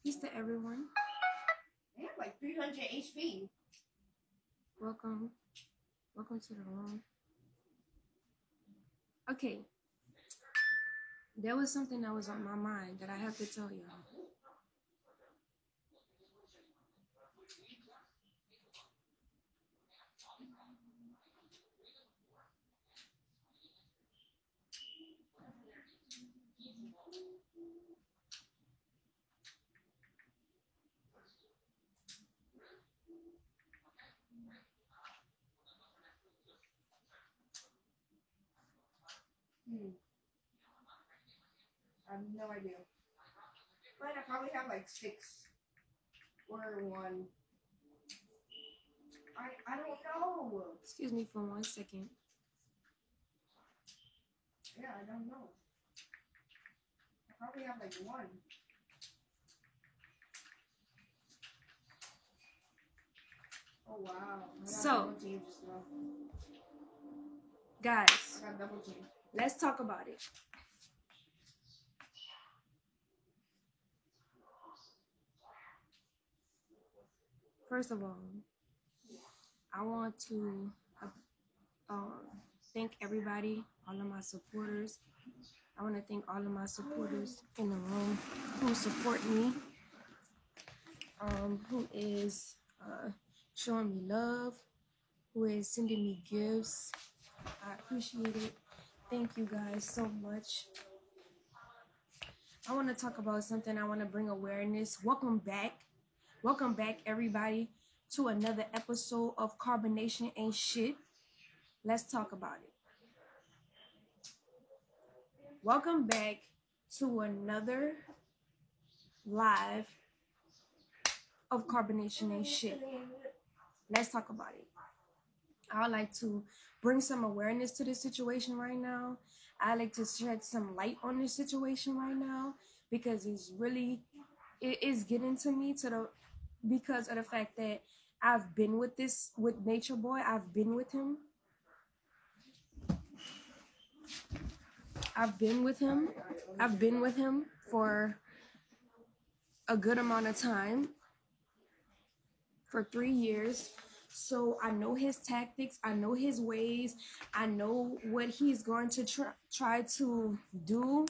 Peace to everyone. They have like 300 HP. Welcome to the room. Okay, there was something that was on my mind that I have to tell y'all. I have no idea. But I probably have like 6 or 1. I don't know. Excuse me for 1 second. Yeah, I don't know. I probably have like 1. Oh wow. So, guys, I got double team. Let's talk about it. First of all, I want to thank everybody, all of my supporters. I want to thank all of my supporters in the room who support me, who is showing me love, who is sending me gifts. I appreciate it. Thank you guys so much. I want to talk about something. I want to bring awareness. Welcome back, everybody, to another episode of Carbonation Ain't Shit. Let's talk about it. Welcome back to another live of Carbonation Ain't Shit. Let's talk about it. I would like to bring some awareness to this situation right now. I like to shed some light on this situation right now because it is getting to me because of the fact that I've been with Nature Boy. I've been with him. I've been with him for a good amount of time, for 3 years. So I know his tactics, I know his ways, I know what he's going to try to do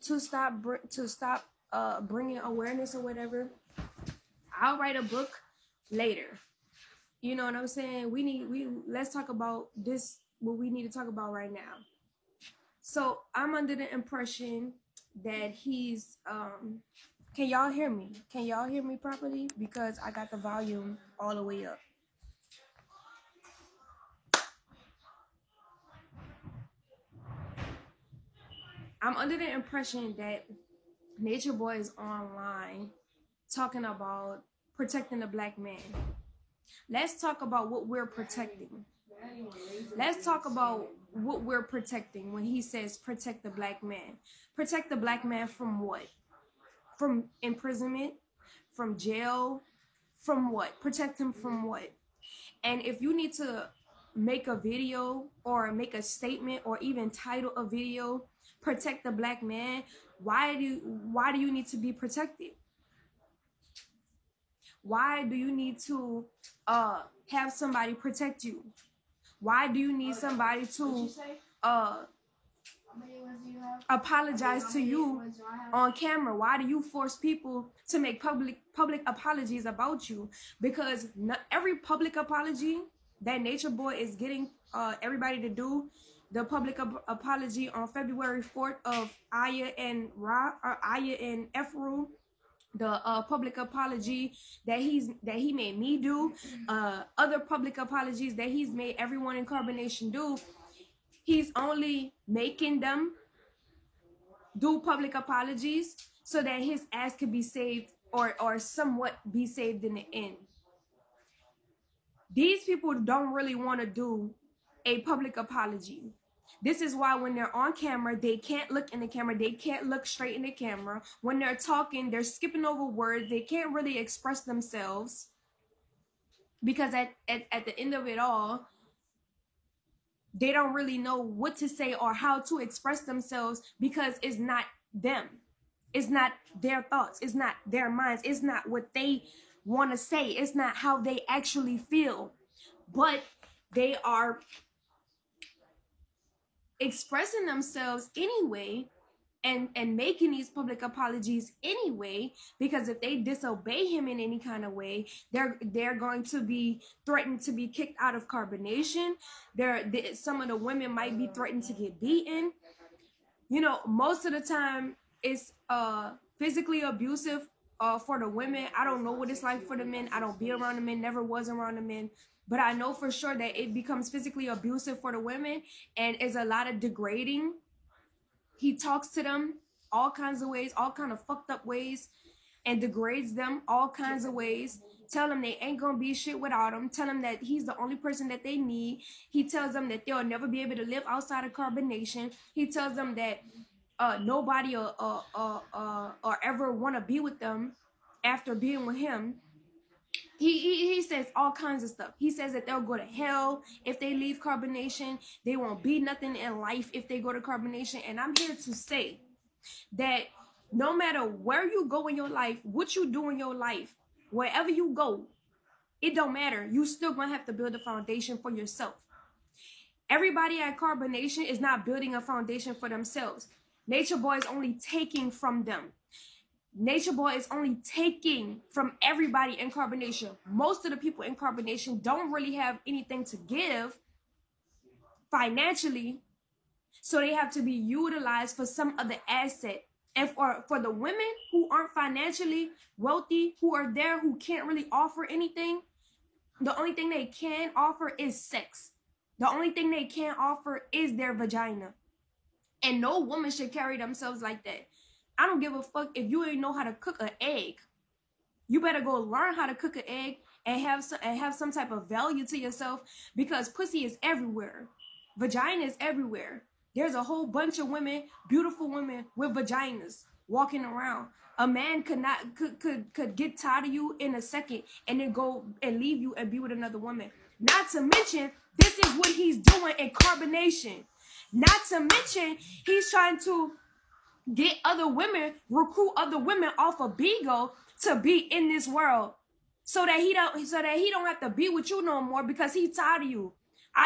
to stop bringing awareness or whatever. I'll write a book later. You know what I'm saying? Let's talk about this, what we need to talk about right now. So I'm under the impression that he's can y'all hear me? Can y'all hear me properly? Because I got the volume all the way up. I'm under the impression that Nature Boy is online talking about protecting the black man. Let's talk about what we're protecting. Let's talk about what we're protecting when he says protect the black man. Protect the black man from what? From imprisonment? From jail? From what? Protect him from what? And if you need to make a video or make a statement or even title a video, protect the black man, why do you need to be protected? Why do you need to have somebody protect you? Why do you need somebody to apologize to you on camera? Why do you force people to make public apologies about you? Because not every public apology that Nature Boy is getting everybody to do, the public apology on February 4th of Aya and RAW&UNCUT, the public apology that he made me do, other public apologies that he's made everyone in Carbonation do, he's only making them do public apologies so that his ass could be saved or somewhat be saved in the end. These people don't really want to do a public apology. This is why when they're on camera, they can't look in the camera. They can't look straight in the camera. When they're talking, they're skipping over words. They can't really express themselves because at the end of it all, they don't really know what to say or how to express themselves because it's not them. It's not their thoughts. It's not their minds. It's not what they want to say. It's not how they actually feel. But they are expressing themselves anyway and making these public apologies anyway, because if they disobey him in any kind of way, they're going to be threatened to be kicked out of carbonation. Some of the women might be threatened to get beaten. You know, most of the time it's physically abusive for the women. I don't know what it's like for the men. I don't be around the men, never was around the men. But I know for sure that it becomes physically abusive for the women, and is a lot of degrading. He talks to them all kinds of ways, all kind of fucked up ways, and degrades them all kinds of ways. Tell them they ain't gonna be shit without him. Tell them that he's the only person that they need. He tells them that they'll never be able to live outside of carbonation. He tells them that nobody or ever want to be with them after being with him. He says all kinds of stuff. He says that they'll go to hell if they leave carbonation. They won't be nothing in life if they go to carbonation. And I'm here to say that no matter where you go in your life, what you do in your life, wherever you go, it don't matter. You still gonna have to build a foundation for yourself. Everybody at carbonation is not building a foundation for themselves. Nature Boy is only taking from them. Nature Boy is only taking from everybody in carbonation. Most of the people in carbonation don't really have anything to give financially, so they have to be utilized for some other asset. And for the women who aren't financially wealthy, who are there, who can't really offer anything, the only thing they can offer is sex. The only thing they can offer is their vagina. And no woman should carry themselves like that. I don't give a fuck if you ain't know how to cook an egg. You better go learn how to cook an egg and have some type of value to yourself, because pussy is everywhere. Vagina is everywhere. There's a whole bunch of women, beautiful women with vaginas walking around. A man could get tired of you in a second and then go and leave you and be with another woman. Not to mention, this is what he's doing in carbonation. Not to mention, he's trying to get other women, recruit other women off of Bigo to be in this world, so that he don't have to be with you no more, because he's tired of you.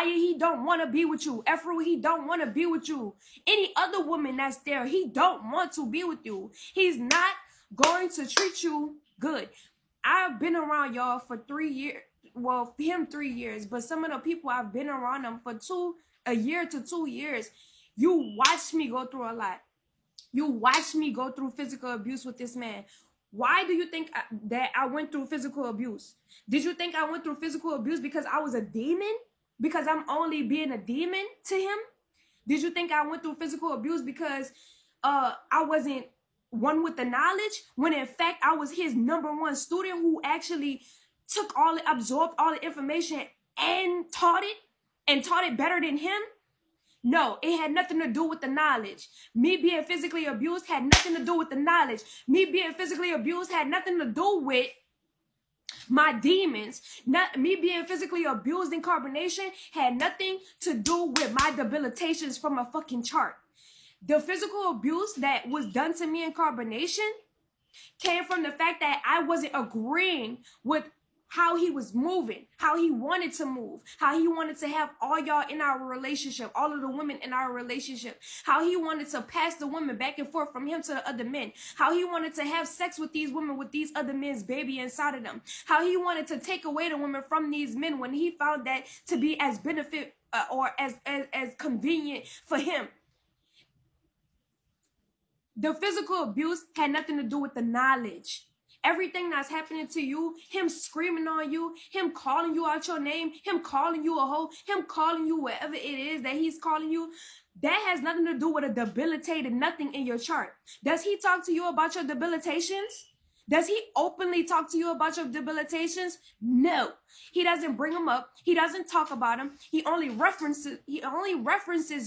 He don't want to be with you. Efru, he don't want to be with you. Any other woman that's there, he don't want to be with you. He's not going to treat you good. I've been around y'all for 3 years. Well, him 3 years, but some of the people I've been around them for a year to 2 years. You watched me go through a lot. You watched me go through physical abuse with this man. Why do you think that I went through physical abuse? Did you think I went through physical abuse because I was a demon? Because I'm only being a demon to him? Did you think I went through physical abuse because I wasn't one with the knowledge? When in fact, I was his #1 student who actually absorbed all the information and taught it better than him? No, it had nothing to do with the knowledge. Me being physically abused had nothing to do with the knowledge. Me being physically abused had nothing to do with my demons. Me being physically abused in carbonation had nothing to do with my debilitations from a fucking chart. The physical abuse that was done to me in carbonation came from the fact that I wasn't agreeing with how he was moving, how he wanted to move, how he wanted to have all y'all in our relationship, all of the women in our relationship, how he wanted to pass the women back and forth from him to the other men, how he wanted to have sex with these women with these other men's baby inside of them, how he wanted to take away the women from these men when he found that to be as benefit or as convenient for him. The physical abuse had nothing to do with the knowledge. Everything that's happening to you, him screaming on you, him calling you out your name, him calling you a hoe, him calling you whatever it is that he's calling you, that has nothing to do with a debilitated nothing in your chart. Does he talk to you about your debilitations? Does he openly talk to you about your debilitations? No. He doesn't bring them up. He doesn't talk about them. He only references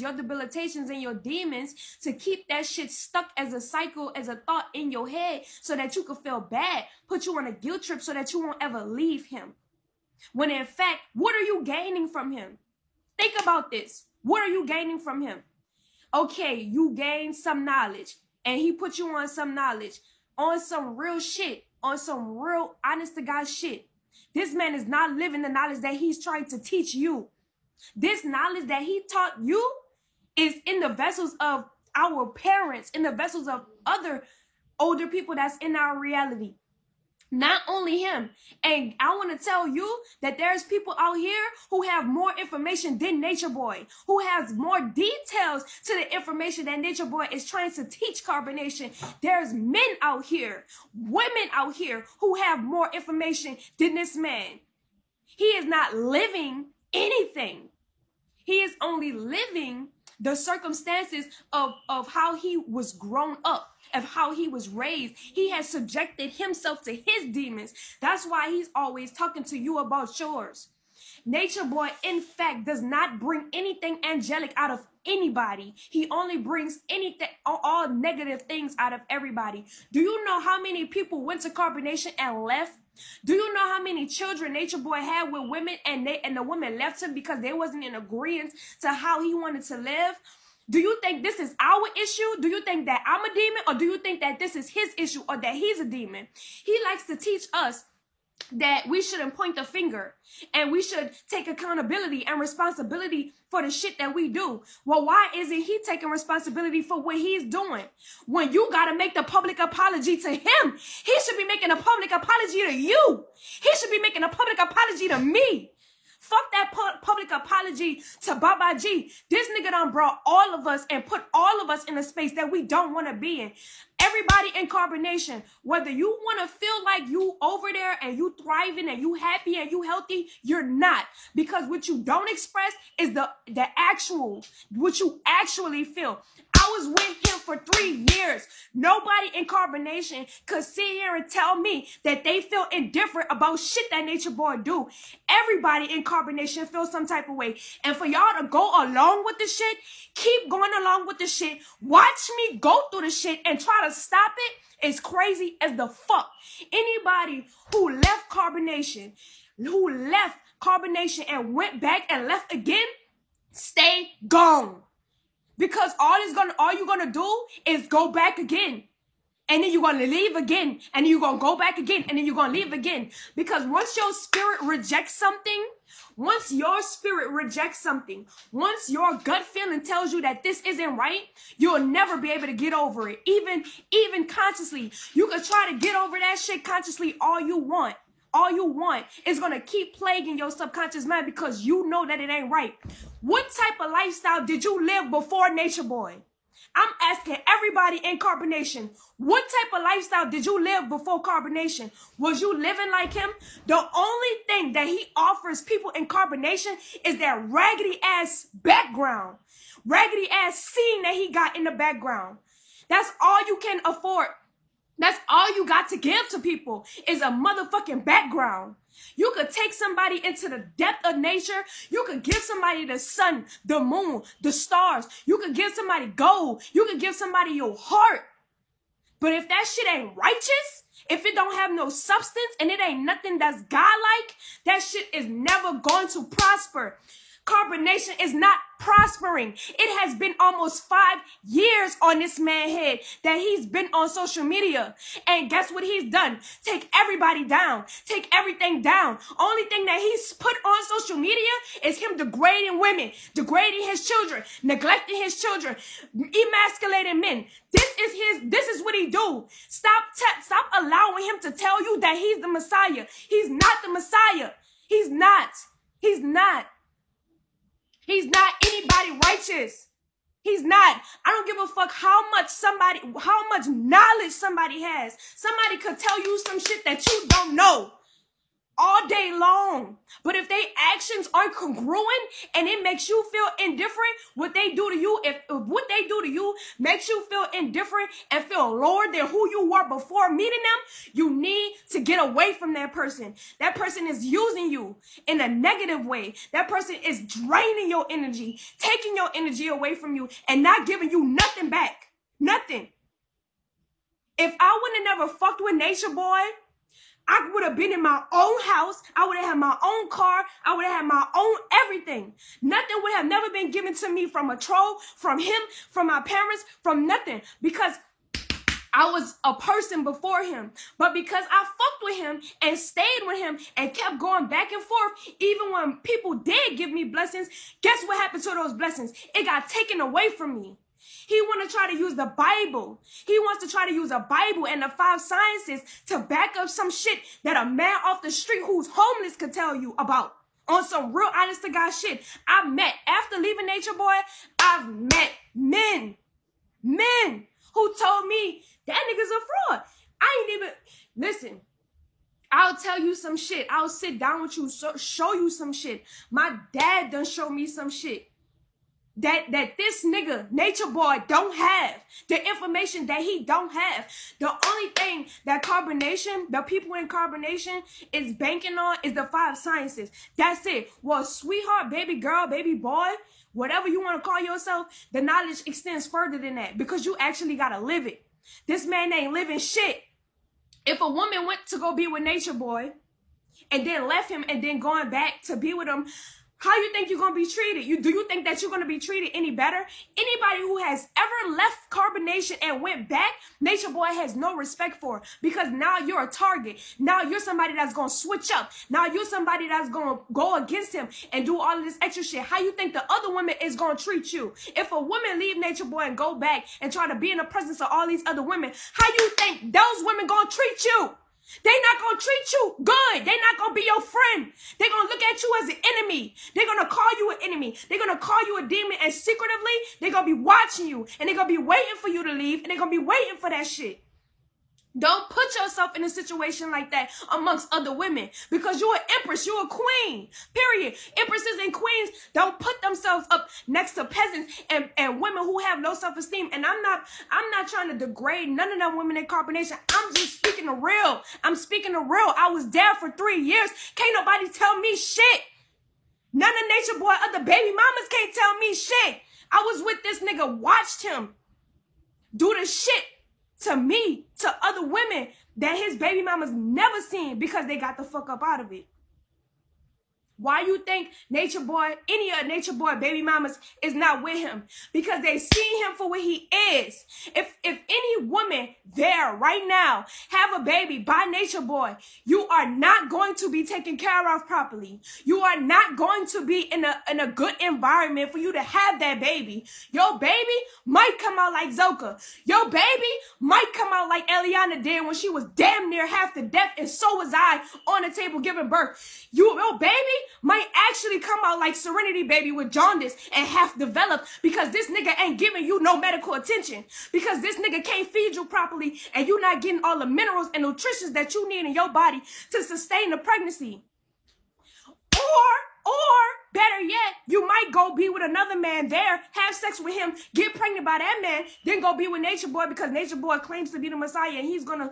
your debilitations and your demons to keep that shit stuck as a cycle, as a thought in your head, so that you can feel bad, put you on a guilt trip so that you won't ever leave him. When in fact, what are you gaining from him? Think about this. What are you gaining from him? Okay, you gain some knowledge. and he put you on some knowledge, on some real shit, on some real honest to God shit. This man is not living the knowledge that he's trying to teach you. This knowledge that he taught you is in the vessels of our parents, in the vessels of other older people that's in our reality. Not only him. And I want to tell you that there's people out here who have more information than Nature Boy, who has more details to the information that Nature Boy is trying to teach carbonation. There's men out here, women out here who have more information than this man. He is not living anything. He is only living the circumstances of how he was grown up, of how he was raised. He has subjected himself to his demons. That's why he's always talking to you about yours. Nature Boy, in fact, does not bring anything angelic out of anybody. He only brings anything, all negative things out of everybody. Do you know how many people went to carbonation and left? Do you know how many children Nature Boy had with women and the women left him because they wasn't in agreement to how he wanted to live? Do you think this is our issue? Do you think that I'm a demon? Or do you think that this is his issue or that he's a demon? He likes to teach us that we shouldn't point the finger and we should take accountability and responsibility for the shit that we do. Well, why isn't he taking responsibility for what he's doing? When you got to make the public apology to him, he should be making a public apology to you. He should be making a public apology to me. Fuck that public apology to babaji. This nigga done brought all of us and put all of us in a space that we don't want to be in. Everybody in carbonation, whether you want to feel like you over there and you thriving and you happy and you healthy, you're not. Because what you don't express is the actual, what you actually feel. I was with him for 3 years. Nobody in carbonation could sit here and tell me that they feel indifferent about shit that Nature Boy do. Everybody in carbonation feels some type of way. And for y'all to go along with the shit, keep going along with the shit, watch me go through the shit and try to stop it is crazy as the fuck. Anybody who left carbonation and went back and left again, stay gone. Because all you're gonna do is go back again. And then you're gonna leave again. And then you're gonna go back again. And then you're gonna leave again. Because once your spirit rejects something, once your gut feeling tells you that this isn't right, you'll never be able to get over it. Even consciously. You could try to get over that shit consciously all you want. All you want is going to keep plaguing your subconscious mind because you know that it ain't right. What type of lifestyle did you live before Nature Boy? I'm asking everybody in carbonation, what type of lifestyle did you live before carbonation? Was you living like him? The only thing that he offers people in carbonation is that raggedy ass background. Raggedy ass scene that he got in the background. That's all you can afford. That's all you got to give to people is a motherfucking background. You could take somebody into the depth of nature. You could give somebody the sun, the moon, the stars. You could give somebody gold. You could give somebody your heart. But if that shit ain't righteous, if it don't have no substance and it ain't nothing that's godlike, that shit is never going to prosper. Carbonation is not prospering. It has been almost 5 years on this man's head that he's been on social media. And guess what he's done? Take everybody down. Take everything down. Only thing that he's put on social media is him degrading women, degrading his children, neglecting his children, emasculating men. This is what he do. Stop allowing him to tell you that he's the Messiah. He's not the Messiah. He's not. He's not. He's not anybody righteous. He's not. I don't give a fuck how much knowledge somebody has. Somebody could tell you some shit that you don't know all day long. But if their actions aren't congruent and it makes you feel indifferent, what they do to you, if what they do to you makes you feel indifferent and feel lower than who you were before meeting them, you need to get away from that person. That person is using you in a negative way. That person is draining your energy, taking your energy away from you and not giving you nothing back. Nothing. If I would have never fucked with Nature Boy, I would have been in my own house. I would have had my own car. I would have had my own everything. Nothing would have never been given to me from a troll, from him, from my parents, from nothing. Because I was a person before him, but because I fucked with him and stayed with him and kept going back and forth, even when people did give me blessings, guess what happened to those blessings? It got taken away from me. He want to try to use the Bible. He wants to try to use a Bible and the 5 sciences to back up some shit that a man off the street who's homeless could tell you about. On some real honest to God shit. After leaving Nature Boy, I've met men who told me that nigga's a fraud. I ain't even, listen, I'll tell you some shit. I'll sit down with you, show you some shit. My dad done show me some shit that this nigga, Nature Boy, don't have. The information that he don't have. The only thing that Carbonation, the people in Carbonation is banking on is the 5 sciences. That's it. Well, sweetheart, baby girl, baby boy, whatever you want to call yourself, the knowledge extends further than that because you actually got to live it. This man ain't living shit. If a woman went to go be with Nature Boy and then left him and then going back to be with him, how you think you're going to be treated? Do you think that you're going to be treated any better? Anybody who has ever left Carbonation and went back, Nature Boy has no respect for, because now you're a target. Now you're somebody that's going to switch up. Now you're somebody that's going to go against him and do all of this extra shit. How you think the other woman is going to treat you? If a woman leave Nature Boy and go back and try to be in the presence of all these other women, how you think those women going to treat you? They not going to treat you good. They not going to be your friend. They going to look at you as an enemy. They're going to call you an enemy. They're going to call you a demon, and secretively, they're going to be watching you, and they're going to be waiting for you to leave, and they're going to be waiting for that shit. Don't put yourself in a situation like that amongst other women, because you're an empress, you're a queen, period. Empresses and queens don't put themselves up next to peasants and women who have low self-esteem. And I'm not trying to degrade none of them women in Carbonation. I'm just speaking the real. I'm speaking the real. I was there for 3 years. Can't nobody tell me shit. None of Nature Boy, other baby mamas can't tell me shit. I was with this nigga, watched him do the shit to me, to other women that his baby mamas never seen because they got the fuck up out of it. Why you think Nature Boy, any of Nature Boy baby mamas is not with him? Because they see him for what he is. If any woman there right now have a baby by Nature Boy, you are not going to be taken care of properly. You are not going to be in a good environment for you to have that baby. Your baby might come out like Zoka. Your baby might come out like Eliana did when she was damn near half to death, and so was I on the table giving birth. Your baby might actually come out like Serenity Baby with jaundice and half developed, because this nigga ain't giving you no medical attention, because this nigga can't feed you properly and you not getting all the minerals and nutrition that you need in your body to sustain the pregnancy. Or better yet, you might go be with another man there, have sex with him, get pregnant by that man, then go be with Nature Boy because Nature Boy claims to be the Messiah, and he's gonna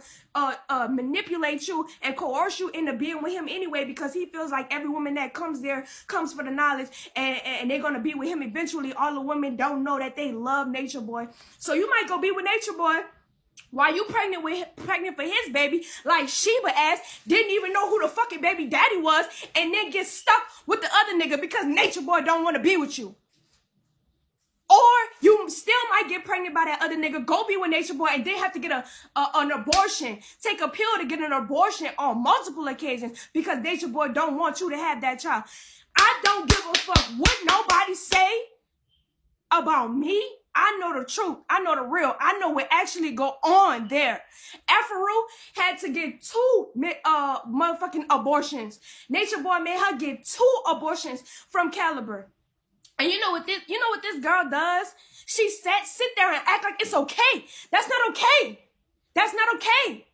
manipulate you and coerce you into being with him anyway, because he feels like every woman that comes there comes for the knowledge, and they're gonna be with him eventually. All the women don't know that they love Nature Boy. So you might go be with Nature Boy while you pregnant for his baby, like Sheba ass, didn't even know who the fucking baby daddy was, and then get stuck with the other nigga because Nature Boy don't want to be with you. Or you still might get pregnant by that other nigga, go be with Nature Boy, and then have to get an abortion, take a pill to get an abortion on multiple occasions because Nature Boy don't want you to have that child. I don't give a fuck what nobody say about me. I know the truth. I know the real. I know what actually go on there. Efuru had to get 2 motherfucking abortions. Nature Boy made her get 2 abortions from Caliber. And you know what this girl does? She sit there and act like it's okay. That's not okay. That's not okay.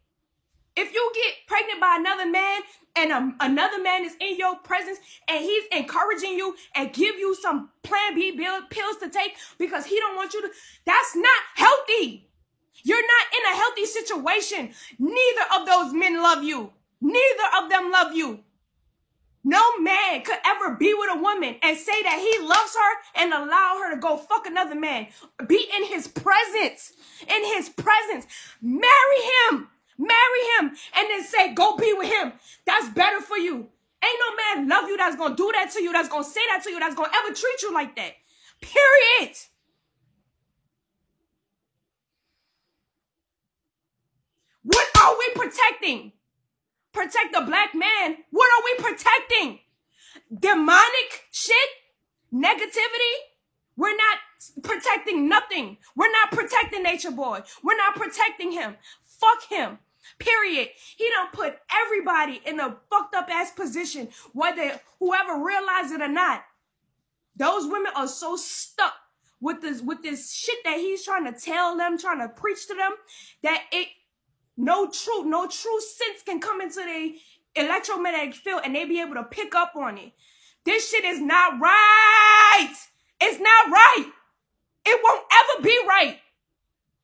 If you get pregnant by another man and another man is in your presence and he's encouraging you and give you some Plan B pills to take because he don't want you to, that's not healthy. You're not in a healthy situation. Neither of those men love you. Neither of them love you. No man could ever be with a woman and say that he loves her and allow her to go fuck another man. Be in his presence. In his presence. Marry him. Marry him and then say, go be with him. That's better for you. Ain't no man love you that's going to do that to you, that's going to say that to you, that's going to ever treat you like that. Period. What are we protecting? Protect the black man. What are we protecting? Demonic shit? Negativity? We're not protecting nothing. We're not protecting Nature Boy. We're not protecting him. Fuck him. Period. He done put everybody in a fucked up ass position, whether whoever realized it or not. Those women are so stuck with this shit that he's trying to tell them, trying to preach to them, that no true sense can come into the electromagnetic field and they be able to pick up on it. This shit is not right. It's not right. It won't ever be right.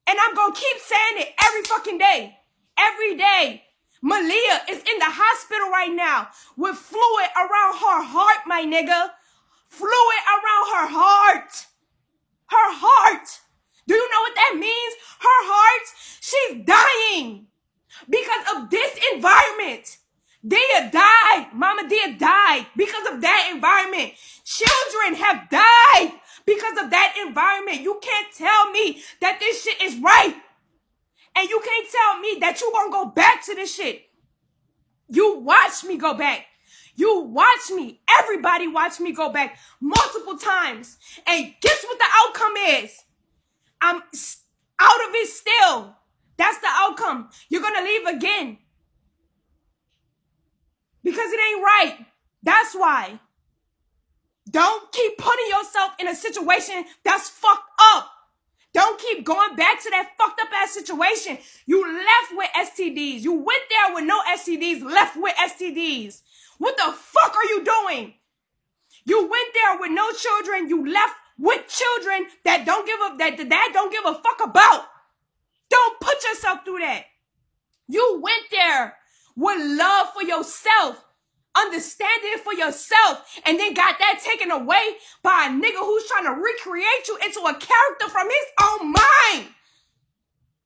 And I'm going to keep saying it every fucking day. Every day. Malia is in the hospital right now with fluid around her heart, my nigga. Fluid around her heart. Her heart. Do you know what that means? Her heart, she's dying because of this environment. Dia died. Mama Dia died because of that environment. Children have died because of that environment. You can't tell me that this shit is right. And you can't tell me that you gonna go back to this shit. You watch me go back. You watch me. Everybody watch me go back multiple times. And guess what the outcome is? I'm out of it still. That's the outcome. You're gonna leave again. Because it ain't right. That's why. Don't keep putting yourself in a situation that's fucked up. Don't keep going back to that fucked up ass situation. You left with STDs. You went there with no STDs, left with STDs. What the fuck are you doing? You went there with no children. You left with children that don't give a that the dad don't give a fuck about. Don't put yourself through that. You went there with love for yourself, understanding for yourself, and then got that taken away by a nigga who's trying to recreate you into a character from his own mind.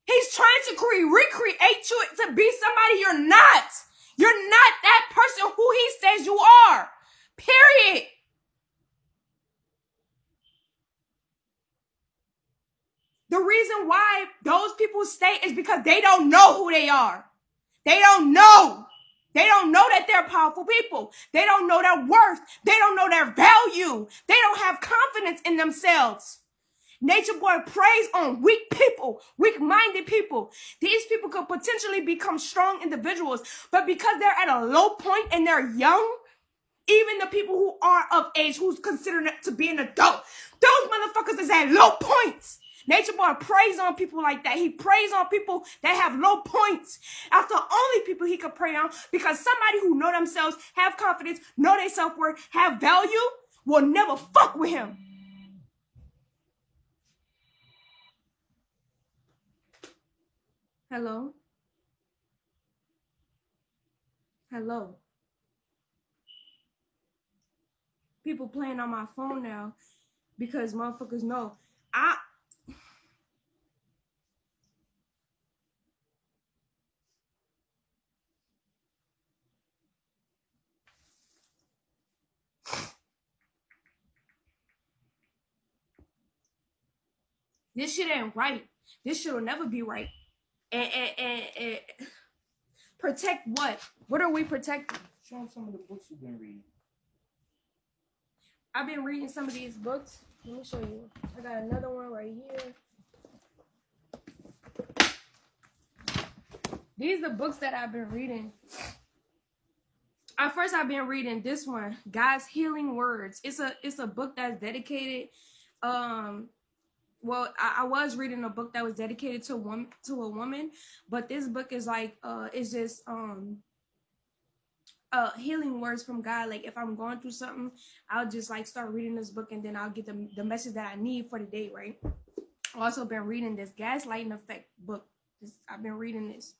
He's trying to recreate you to be somebody you're not. You're not that person who he says you are. Period. The reason why those people stay is because they don't know who they are. They don't know. They don't know that they're powerful people. They don't know their worth. They don't know their value. They don't have confidence in themselves. Nature Boy preys on weak people, weak-minded people. These people could potentially become strong individuals, but because they're at a low point and they're young, even the people who are of age, who's considered to be an adult, those motherfuckers is at low points. Nature Boy preys on people like that. He preys on people that have low points. That's the only people he could prey on, because somebody who know themselves, have confidence, know their self-worth, have value, will never fuck with him. Hello? Hello? People playing on my phone now because motherfuckers know. This shit ain't right. This shit will never be right. And protect what? What are we protecting? Show them some of the books you've been reading. I've been reading some of these books. Let me show you. I got another one right here. These are the books that I've been reading. At first, I've been reading this one, God's Healing Words. It's a book that's dedicated. Well, I was reading a book that was dedicated to a woman, but this book is like it's just healing words from God. Like if I'm going through something, I'll just like start reading this book and then I'll get the message that I need for the day, right? I've also been reading this Gaslighting Effect book. I've been reading this.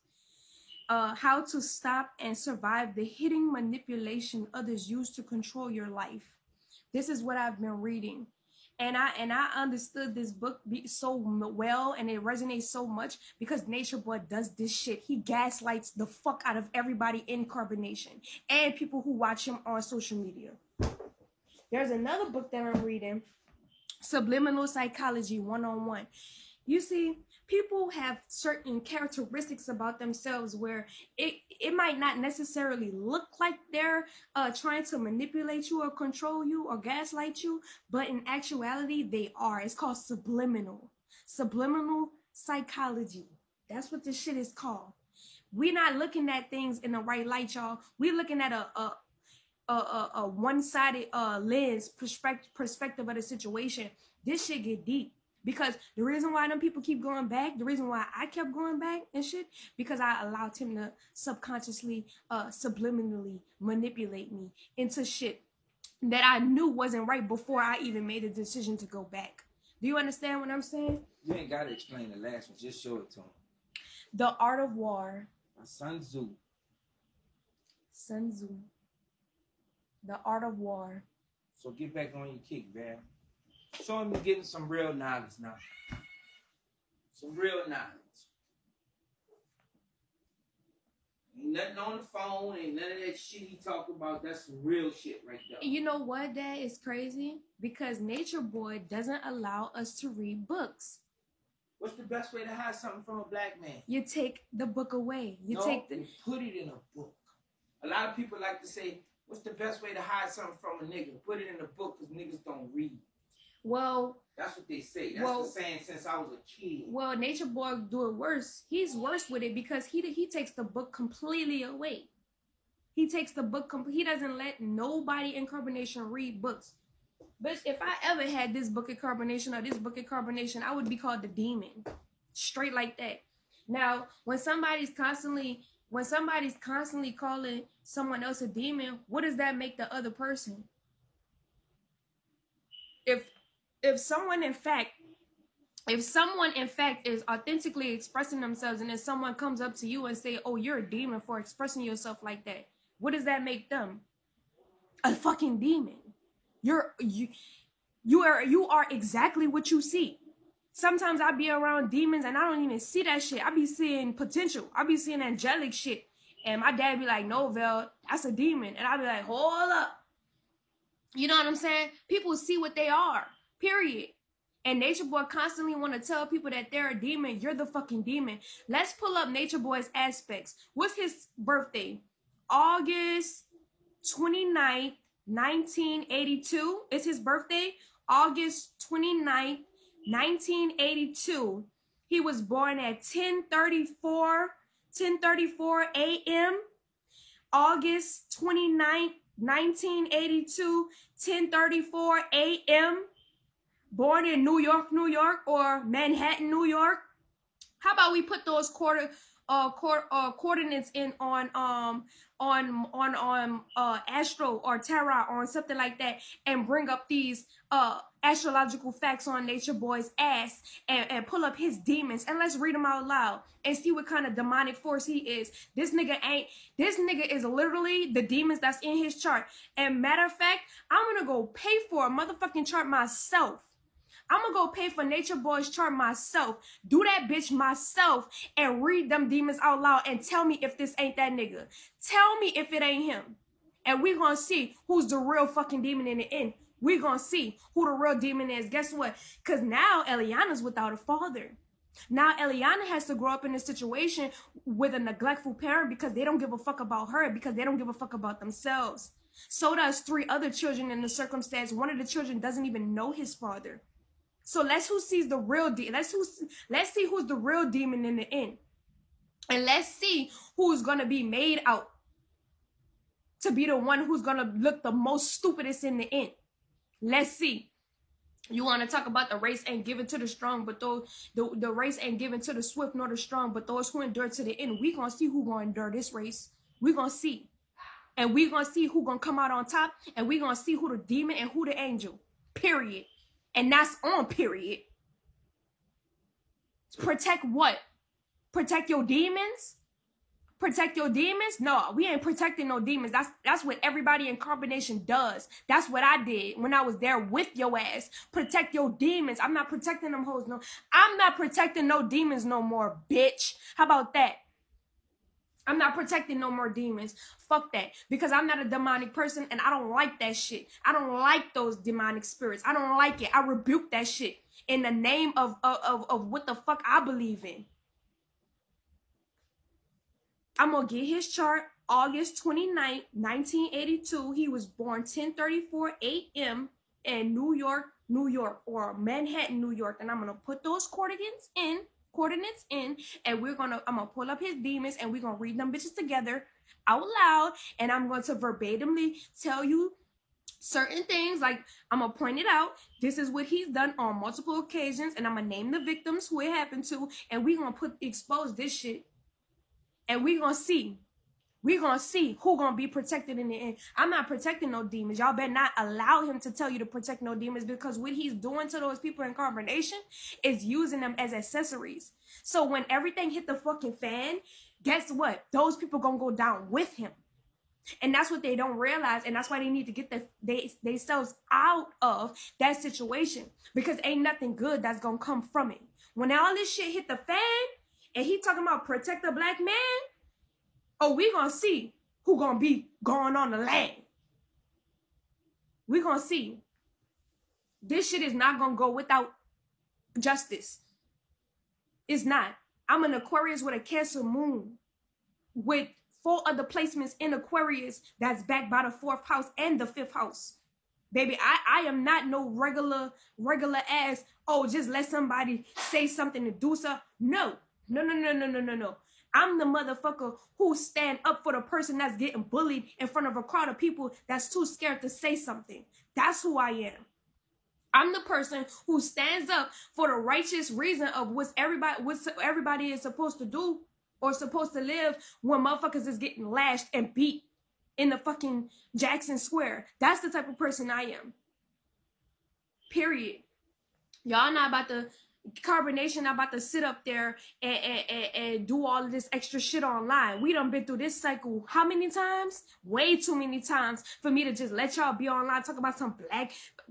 How to Stop and Survive the Hidden Manipulation Others Use to Control Your Life. This is what I've been reading. And I understood this book so well, and it resonates so much because Nature Boy does this shit. He gaslights the fuck out of everybody in Carbonation and people who watch him on social media. There's another book that I'm reading, Subliminal Psychology 101. You see, People have certain characteristics about themselves where it might not necessarily look like they're trying to manipulate you or control you or gaslight you, but in actuality, they are. It's called subliminal psychology. That's what this shit is called. We're not looking at things in the right light, y'all. We're looking at a one-sided lens perspective of the situation. This shit get deep. Because the reason why them people keep going back, the reason why I kept going back and shit, because I allowed him to subconsciously, subliminally manipulate me into shit that I knew wasn't right before I even made a decision to go back. Do you understand what I'm saying? You ain't gotta explain the last one. Just show it to him. The Art of War. Sun Tzu. Sun Tzu. The Art of War. So get back on your kick, man. Show him you're getting some real knowledge now. Some real knowledge. Ain't nothing on the phone, ain't none of that shit he talk about. That's some real shit right there. You know what, Dad? It's crazy because Nature Boy doesn't allow us to read books. What's the best way to hide something from a black man? You take the book away. You put it in a book. A lot of people like to say, what's the best way to hide something from a nigga? Put it in a book because niggas don't read. Well, that's what they say. That's the saying since I was a kid. Well, Nature Boy do it worse. He's worse with it because he takes the book completely away. He takes the book. He doesn't let nobody in carbonation read books. But if I ever had this book of carbonation or this book of carbonation, I would be called the demon, straight like that. Now, when somebody's constantly calling someone else a demon, what does that make the other person? If someone in fact is authentically expressing themselves and then someone comes up to you and say, oh, you're a demon for expressing yourself like that, what does that make them? A fucking demon. You are exactly what you see. Sometimes I be around demons and I don't even see that shit. I be seeing potential. I be seeing angelic shit. And my dad be like, no, Vel, that's a demon. And I be like, hold up. You know what I'm saying? People see what they are. Period. And Nature Boy constantly want to tell people that they're a demon. You're the fucking demon. Let's pull up Nature Boy's aspects. What's his birthday? August 29th, 1982 is his birthday. August 29th, 1982. He was born at 10:34 a.m. August 29th, 1982, 10:34 a.m. Born in New York, or Manhattan, New York. How about we put those coordinates in on Astro or Terra or something like that, and bring up these astrological facts on Nature Boy's ass and pull up his demons and let's read them out loud and see what kind of demonic force he is. This nigga is literally the demons that's in his chart. And matter of fact, I'm gonna go pay for a motherfucking chart myself. I'm gonna go pay for Nature Boy's chart myself, do that bitch myself, and read them demons out loud and tell me if this ain't that nigga. Tell me if it ain't him. And we gonna see who's the real fucking demon in the end. We gonna see who the real demon is. Guess what? Because now Eliana's without a father. Now Eliana has to grow up in a situation with a neglectful parent because they don't give a fuck about her, because they don't give a fuck about themselves. So does 3 other children in the circumstance. One of the children doesn't even know his father. So let's see who's the real demon in the end. And let's see who's gonna be made out to be the one who's gonna look the most stupidest in the end. Let's see. You want to talk about the race ain't given to the strong, but the race ain't given to the swift nor the strong, but those who endure to the end. We gonna see who gonna endure this race. We gonna see. And we gonna see who gonna come out on top, and we gonna see who the demon and who the angel. Period. And that's on period. Protect what? Protect your demons? Protect your demons? No, we ain't protecting no demons. That's what everybody in combination does. That's what I did when I was there with your ass. Protect your demons. I'm not protecting them hoes. No, I'm not protecting no demons no more, bitch. How about that? I'm not protecting no more demons. Fuck that. Because I'm not a demonic person and I don't like that shit. I don't like those demonic spirits. I don't like it. I rebuke that shit in the name of what the fuck I believe in. I'm gonna get his chart. August 29th, 1982. He was born 10:34 a.m. in New York, New York, or Manhattan, New York. And I'm gonna put those coordinates in, and I'm gonna pull up his demons and we're gonna read them bitches together out loud, and I'm going to verbatimly tell you certain things. Like, I'm gonna point it out. This is what he's done on multiple occasions, and I'm gonna name the victims who it happened to, and we're gonna expose this shit, and we're gonna see who gonna be protected in the end. I'm not protecting no demons. Y'all better not allow him to tell you to protect no demons, because what he's doing to those people in carbonation is using them as accessories. So when everything hit the fucking fan, guess what? Those people gonna go down with him. And that's what they don't realize, and that's why they need to get themselves out of that situation, because ain't nothing good that's gonna come from it. When all this shit hit the fan, and he talking about protect a black man, oh, we gonna see who gonna be going on the land. We gonna see. This shit is not gonna go without justice. It's not. I'm an Aquarius with a Cancer moon, with 4 other placements in Aquarius that's backed by the 4th house and the 5th house. Baby, I am not no regular ass, oh, just let somebody say something to do something. No. I'm the motherfucker who stand up for the person that's getting bullied in front of a crowd of people that's too scared to say something. That's who I am. I'm the person who stands up for the righteous reason of what everybody is supposed to do or supposed to live when motherfuckers is getting lashed and beat in the fucking Jackson Square. That's the type of person I am. Period. Y'all not about to, carbonation not about to sit up there and do all of this extra shit online. We done been through this cycle how many times? Way too many times for me to just let y'all be online talk about some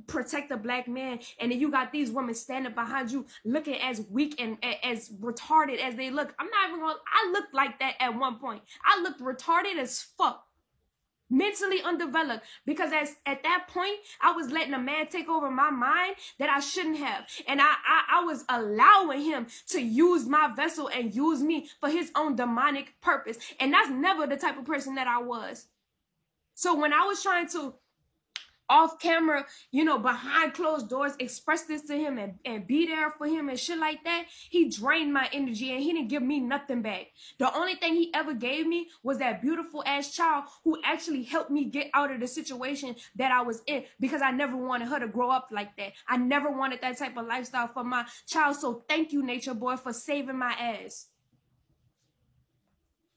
protect the black man, and then you got these women standing behind you looking as weak and as retarded as they look. I'm not even gonna, I looked like that at one point. I looked retarded as fuck. Mentally undeveloped, because at that point I was letting a man take over my mind that I shouldn't have, and I was allowing him to use my vessel and use me for his own demonic purpose, and that's never the type of person that I was. So when I was trying to off camera, you know, behind closed doors, express this to him and be there for him and shit like that, he drained my energy and he didn't give me nothing back. The only thing he ever gave me was that beautiful ass child who actually helped me get out of the situation that I was in, because I never wanted her to grow up like that. I never wanted that type of lifestyle for my child. So thank you, Nature Boy, for saving my ass.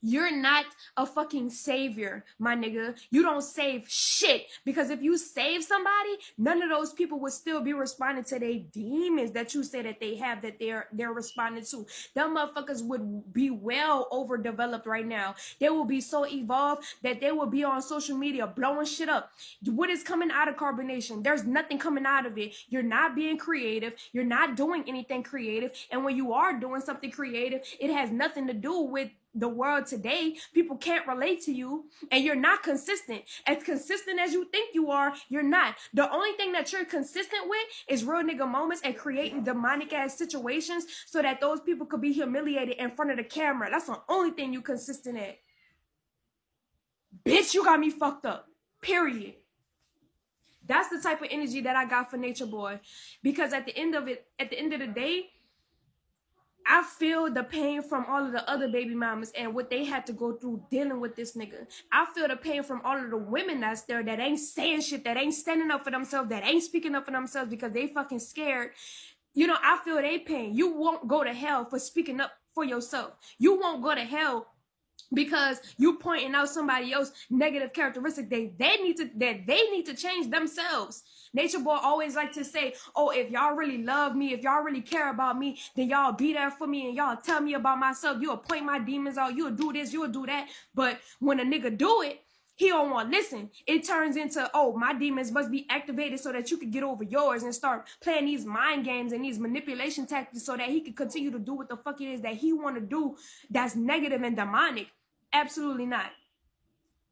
You're not a fucking savior, my nigga. You don't save shit, because if you save somebody, none of those people would still be responding to their demons that you say that they have, that they're responding to. Them motherfuckers would be well overdeveloped right now. They will be so evolved that they will be on social media blowing shit up. What is coming out of carbonation? There's nothing coming out of it. You're not being creative. You're not doing anything creative. And when you are doing something creative, it has nothing to do with the world today. People can't relate to you, and you're not consistent. As consistent as you think you are, you're not. The only thing that you're consistent with is real nigga moments and creating demonic ass situations so that those people could be humiliated in front of the camera. That's the only thing you consistent at. Bitch, you got me fucked up. Period. That's the type of energy that I got for Nature Boy, because at the end of the day, I feel the pain from all of the other baby mamas and what they had to go through dealing with this nigga. I feel the pain from all of the women that's there that ain't saying shit, that ain't standing up for themselves, that ain't speaking up for themselves because they fucking scared. You know, I feel their pain. You won't go to hell for speaking up for yourself. You won't go to hell because you pointing out somebody else negative characteristic that they need to change themselves. Nature Boy always like to say, oh, if y'all really love me, if y'all really care about me, then y'all be there for me and y'all tell me about myself. You'll point my demons out. You'll do this. You'll do that. But when a nigga do it, he don't want to listen. It turns into, oh, my demons must be activated so that you can get over yours, and start playing these mind games and these manipulation tactics so that he can continue to do what the fuck it is that he want to do that's negative and demonic. Absolutely not.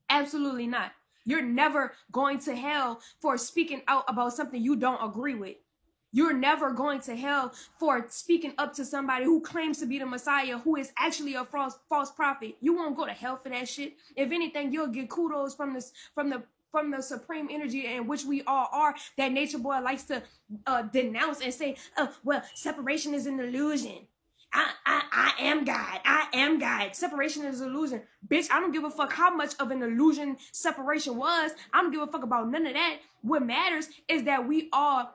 Absolutely not. You're never going to hell for speaking out about something you don't agree with. You're never going to hell for speaking up to somebody who claims to be the Messiah, who is actually a false prophet. You won't go to hell for that shit. If anything, you'll get kudos from the supreme energy in which we all are, that Nature Boy likes to denounce and say, well, separation is an illusion. I am God. I am God. Separation is an illusion. Bitch, I don't give a fuck how much of an illusion separation was. I don't give a fuck about none of that. What matters is that we all,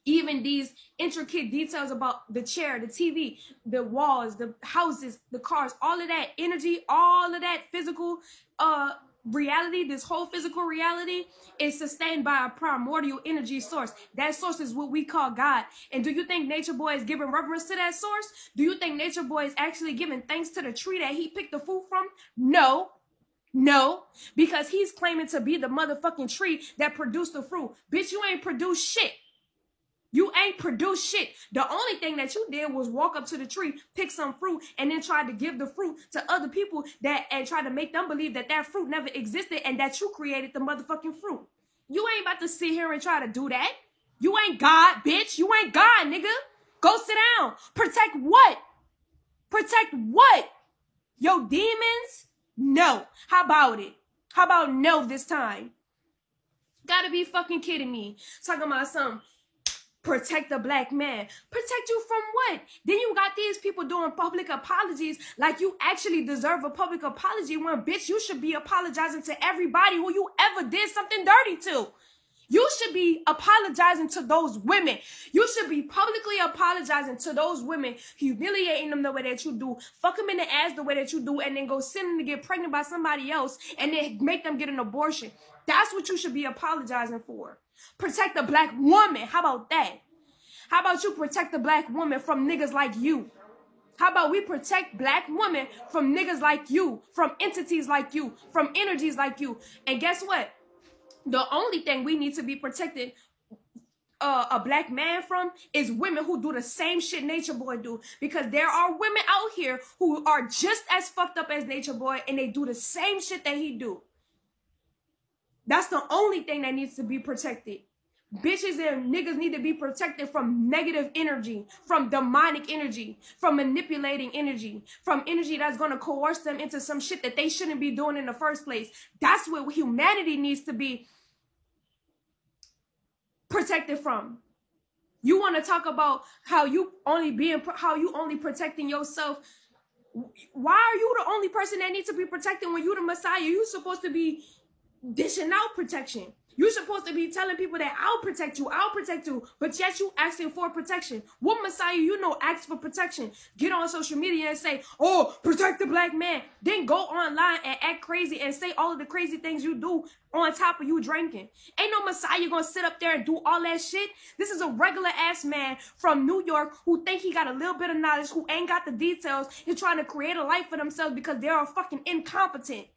even these intricate details about the chair, the TV, the walls, the houses, the cars, all of that energy, all of that physical reality, this whole physical reality is sustained by a primordial energy source. That source is what we call God. And do you think Nature Boy is giving reverence to that source? Do you think Nature Boy is actually giving thanks to the tree that he picked the fruit from? No. No, because he's claiming to be the motherfucking tree that produced the fruit. Bitch, you ain't produced shit. You ain't produced shit. The only thing that you did was walk up to the tree, pick some fruit, and then try to give the fruit to other people and try to make them believe that that fruit never existed and that you created the motherfucking fruit. You ain't about to sit here and try to do that. You ain't God, bitch. You ain't God, nigga. Go sit down. Protect what? Protect what? Your demons? No. How about it? How about no this time? Gotta be fucking kidding me. Talking about some protect the black man. Protect you from what? Then you got these people doing public apologies like you actually deserve a public apology when, bitch, you should be apologizing to everybody who you ever did something dirty to. You should be apologizing to those women. You should be publicly apologizing to those women, humiliating them the way that you do, fuck them in the ass the way that you do, and then go send them to get pregnant by somebody else and then make them get an abortion. That's what you should be apologizing for. Protect the black woman. How about that? How about you protect the black woman from niggas like you? How about we protect black women from niggas like you, from entities like you, from energies like you? And guess what? The only thing we need to be protected a black man from is women who do the same shit Nature Boy do. Because there are women out here who are just as fucked up as Nature Boy and they do the same shit that he do. That's the only thing that needs to be protected. Bitches and niggas need to be protected from negative energy, from demonic energy, from manipulating energy, from energy that's going to coerce them into some shit that they shouldn't be doing in the first place. That's what humanity needs to be protected from. You want to talk about how you only protecting yourself. Why are you the only person that needs to be protected when you the Messiah? You supposed to be dishing out protection. You're supposed to be telling people that I'll protect you, but yet you asking for protection. What Messiah you know asks for protection? Get on social media and say, oh, protect the black man. Then go online and act crazy and say all of the crazy things you do on top of you drinking. Ain't no Messiah gonna sit up there and do all that shit. This is a regular ass man from New York who think he got a little bit of knowledge, who ain't got the details. He's trying to create a life for themselves because they are fucking incompetent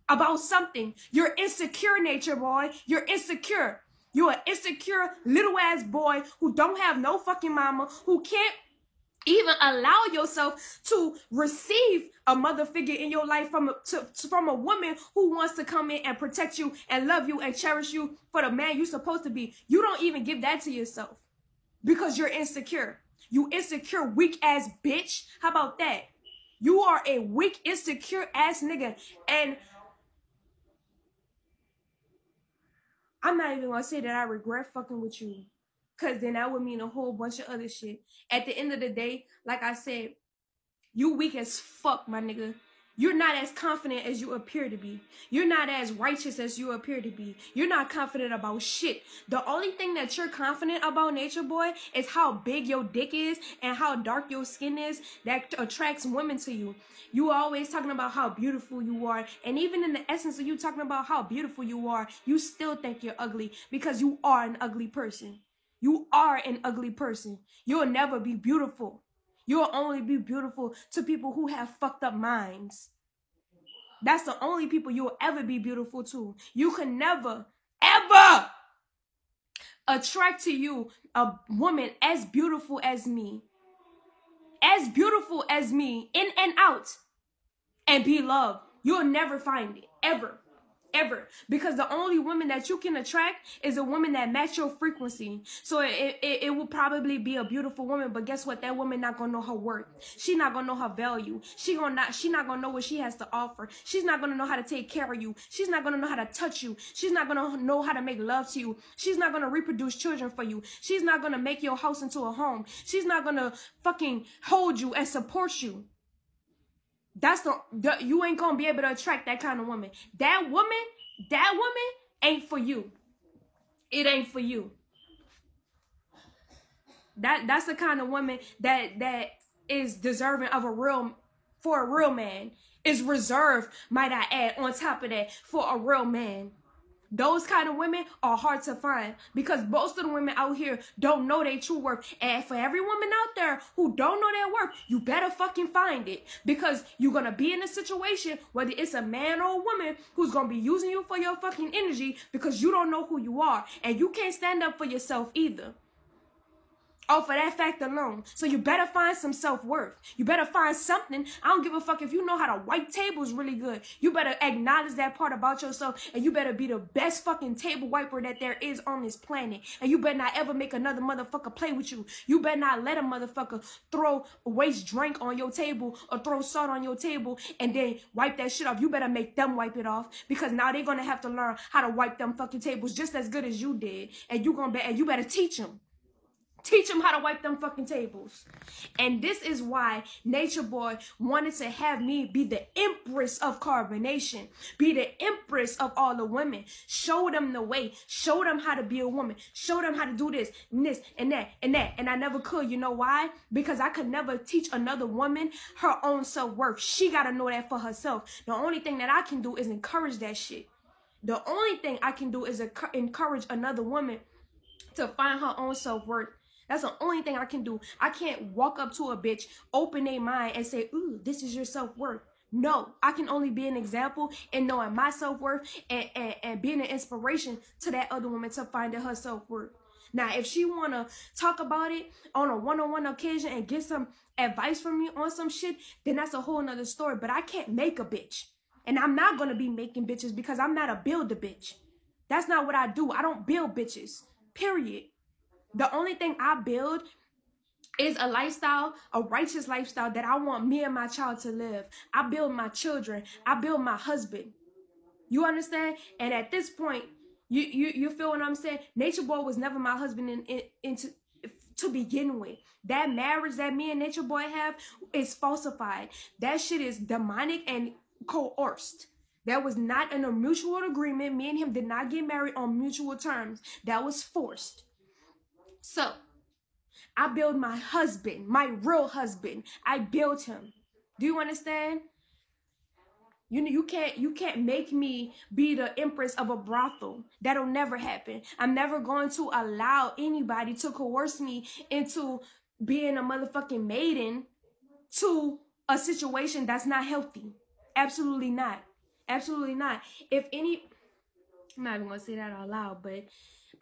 about something. You're insecure, Nature Boy. You're insecure. You're an insecure little ass boy who don't have no fucking mama, who can't even allow yourself to receive a mother figure in your life from a woman who wants to come in and protect you and love you and cherish you for the man you're supposed to be. You don't even give that to yourself because you're insecure. You insecure, weak ass bitch. How about that? You are a weak, insecure ass nigga. And I'm not even gonna say that I regret fucking with you, because then that would mean a whole bunch of other shit. At the end of the day, like I said, you weak as fuck, my nigga. You're not as confident as you appear to be. You're not as righteous as you appear to be. You're not confident about shit. The only thing that you're confident about, Nature Boy, is how big your dick is and how dark your skin is that attracts women to you. You are always talking about how beautiful you are. And even in the essence of you talking about how beautiful you are, you still think you're ugly because you are an ugly person. You are an ugly person. You'll never be beautiful. You'll only be beautiful to people who have fucked up minds. That's the only people you'll ever be beautiful to. You can never, ever attract to you a woman as beautiful as me. As beautiful as me, in and out, and be loved. You'll never find it, ever. Ever. Because the only woman that you can attract is a woman that match your frequency. So it will probably be a beautiful woman, but guess what? That woman not gonna know her worth. She not gonna know her value. She not gonna know what she has to offer. She's not gonna know how to take care of you. She's not gonna know how to touch you. She's not gonna know how to make love to you. She's not gonna reproduce children for you. She's not gonna make your house into a home. She's not gonna fucking hold you and support you. That's you ain't gonna be able to attract that kind of woman. That woman ain't for you. It ain't for you. That's the kind of woman that is deserving of a real man. Is reserved, might I add, on top of that, for a real man. Those kind of women are hard to find because most of the women out here don't know their true worth. And for every woman out there who don't know their worth, you better fucking find it, because you're going to be in a situation, whether it's a man or a woman, who's going to be using you for your fucking energy because you don't know who you are. And you can't stand up for yourself either. Oh, for that fact alone. So you better find some self-worth. You better find something. I don't give a fuck if you know how to wipe tables really good. You better acknowledge that part about yourself, and you better be the best fucking table wiper that there is on this planet. And you better not ever make another motherfucker play with you. You better not let a motherfucker throw waste drink on your table or throw salt on your table and then wipe that shit off. You better make them wipe it off, because now they're gonna have to learn how to wipe them fucking tables just as good as you did. And you better teach them. Teach them how to wipe them fucking tables. And this is why Nature Boy wanted to have me be the empress of carbonation. Be the empress of all the women. Show them the way. Show them how to be a woman. Show them how to do this and this and that and that. And I never could. You know why? Because I could never teach another woman her own self-worth. She got to know that for herself. The only thing that I can do is encourage that shit. The only thing I can do is encourage another woman to find her own self-worth. That's the only thing I can do. I can't walk up to a bitch, open their mind, and say, ooh, this is your self-worth. No, I can only be an example in knowing my self-worth and being an inspiration to that other woman to find her self-worth. Now, if she want to talk about it on a one-on-one occasion and get some advice from me on some shit, then that's a whole nother story. But I can't make a bitch. And I'm not going to be making bitches because I'm not a build-a-bitch. That's not what I do. I don't build bitches, period. The only thing I build is a lifestyle, a righteous lifestyle that I want me and my child to live. I build my children. I build my husband. You understand? And at this point, you feel what I'm saying? Nature Boy was never my husband to begin with. That marriage that me and Nature Boy have is falsified. That shit is demonic and coerced. That was not in a mutual agreement. Me and him did not get married on mutual terms. That was forced. So, I build my husband, my real husband. I built him. Do you understand? You can't make me be the empress of a brothel. That'll never happen. I'm never going to allow anybody to coerce me into being a motherfucking maiden to a situation that's not healthy. Absolutely not. Absolutely not. I'm not even gonna say that out loud, but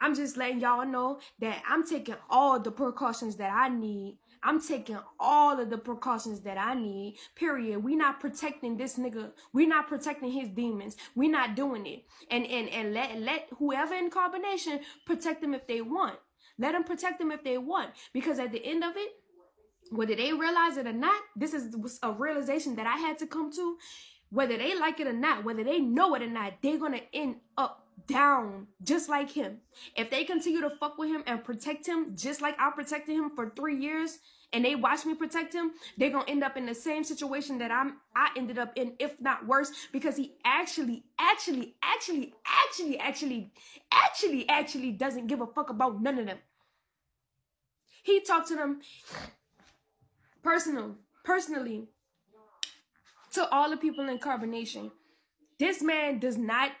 I'm just letting y'all know that I'm taking all the precautions that I need. I'm taking all of the precautions that I need, period. We not protecting this nigga. We not protecting his demons. We not doing it. And let whoever in combination protect them if they want. Let them protect them if they want. Because at the end of it, whether they realize it or not, this is a realization that I had to come to. Whether they like it or not, whether they know it or not, they're going to end up down just like him. If they continue to fuck with him and protect him just like I protected him for 3 years, and they watch me protect him, they're gonna end up in the same situation that I ended up in, if not worse, because he actually doesn't give a fuck about none of them. He talked to them personally to all the people in carbonation. This man does not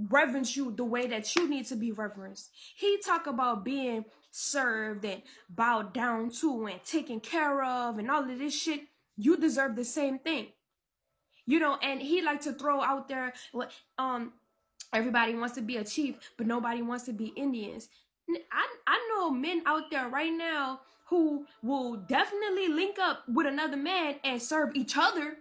reverence you the way that you need to be reverenced. He talk about being served and bowed down to and taken care of and all of this shit. You deserve the same thing. You know, and he like to throw out there, everybody wants to be a chief, but nobody wants to be Indians. I know men out there right now who will definitely link up with another man and serve each other.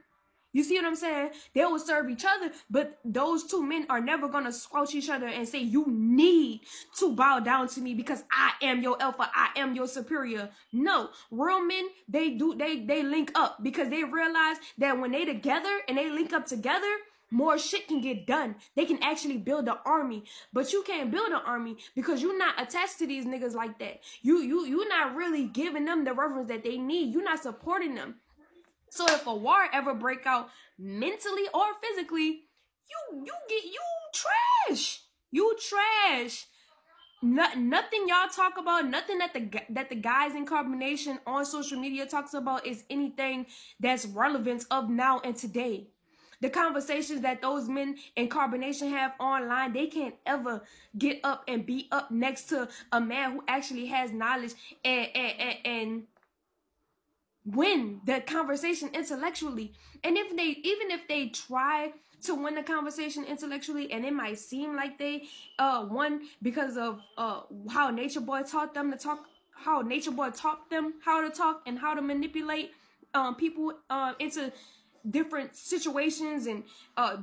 You see what I'm saying? They will serve each other, but those two men are never gonna squelch each other and say, you need to bow down to me because I am your alpha, I am your superior. No, real men, they link up because they realize that when they together and they link up together, more shit can get done. They can actually build an army, but you can't build an army because you're not attached to these niggas like that. You're not really giving them the reverence that they need. You're not supporting them. So if a war ever break out mentally or physically, you trash. You trash. Nothing y'all talk about, nothing that the guys in Carbonation on social media talks about is anything that's relevant of now and today. The conversations that those men in Carbonation have online, they can't ever get up and be up next to a man who actually has knowledge and win the conversation intellectually. And even if they try to win the conversation intellectually, and it might seem like they won because of how Nature Boy taught them to talk, how Nature Boy taught them how to talk and how to manipulate people into different situations and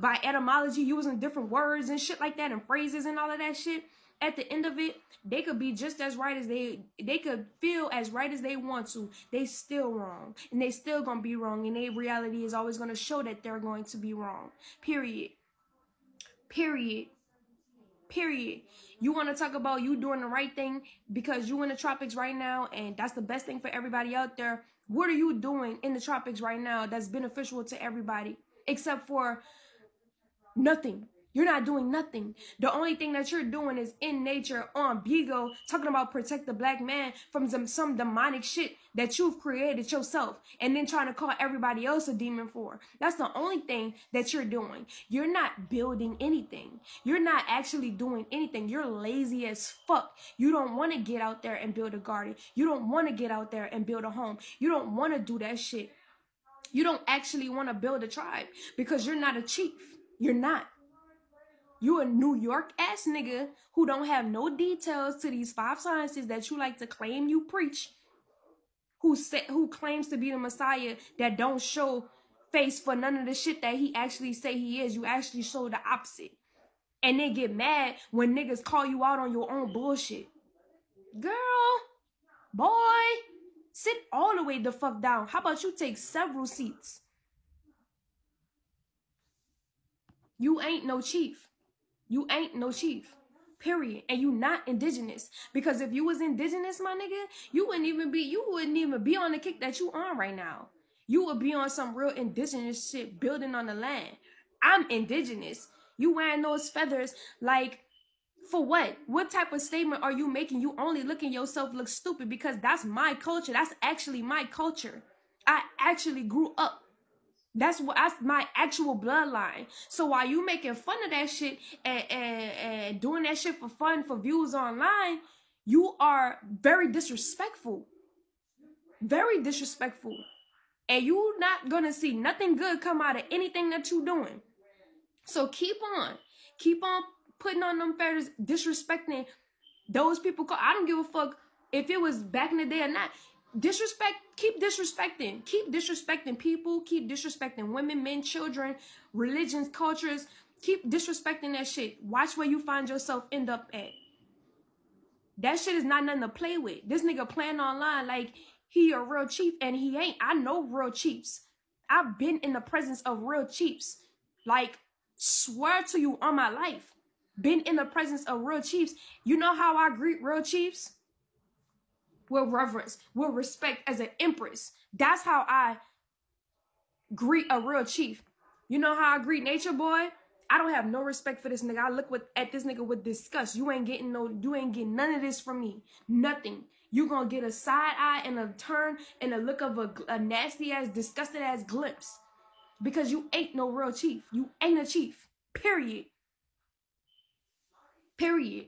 by etymology, using different words and shit like that and phrases and all of that shit. At the end of it, they could be just as right as they could feel as right as they want to. They still wrong. And they still gonna be wrong. And their reality is always gonna show that they're going to be wrong. Period. Period. Period. You want to talk about you doing the right thing because you in the tropics right now and that's the best thing for everybody out there. What are you doing in the tropics right now that's beneficial to everybody except for nothing? You're not doing nothing. The only thing that you're doing is in nature on Bigo talking about protect the black man from some demonic shit that you've created yourself and then trying to call everybody else a demon for. That's the only thing that you're doing. You're not building anything. You're not actually doing anything. You're lazy as fuck. You don't want to get out there and build a garden. You don't want to get out there and build a home. You don't want to do that shit. You don't actually want to build a tribe because you're not a chief. You're not. You a New York ass nigga who don't have no details to these 5 sciences that you like to claim you preach, who claims to be the Messiah that don't show face for none of the shit that he actually say he is. You actually show the opposite. And then get mad when niggas call you out on your own bullshit. Girl, boy, sit all the way the fuck down. How about you take several seats? You ain't no chief. You ain't no chief, period. And you not indigenous. Because if you was indigenous, my nigga, you wouldn't even be on the kick that you on right now. You would be on some real indigenous shit building on the land. I'm indigenous. You wearing those feathers like, for what? What type of statement are you making? You only looking yourself look stupid because that's my culture. That's actually my culture. I actually grew up. That's my actual bloodline. So while you making fun of that shit and doing that shit for fun, for views online, you are very disrespectful. Very disrespectful. And you not gonna see nothing good come out of anything that you doing. So keep on putting on them feathers, disrespecting those people. I don't give a fuck if it was back in the day or not. Disrespect, keep disrespecting people, keep disrespecting women, men, children, religions, cultures. Keep disrespecting that shit. Watch where you find yourself end up at. That shit is not nothing to play with. This nigga playing online like he a real chief and he ain't. I know real chiefs. I've been in the presence of real chiefs. Like, swear to you on my life. Been in the presence of real chiefs. You know how I greet real chiefs? With reverence, with respect, as an empress. That's how I greet a real chief. You know how I greet Nature Boy? I don't have no respect for this nigga. I look at this nigga with disgust. You ain't getting none of this from me. Nothing. You gonna get a side eye and a turn and a look of a nasty ass, disgusted ass glimpse. Because you ain't no real chief. You ain't a chief. Period. Period.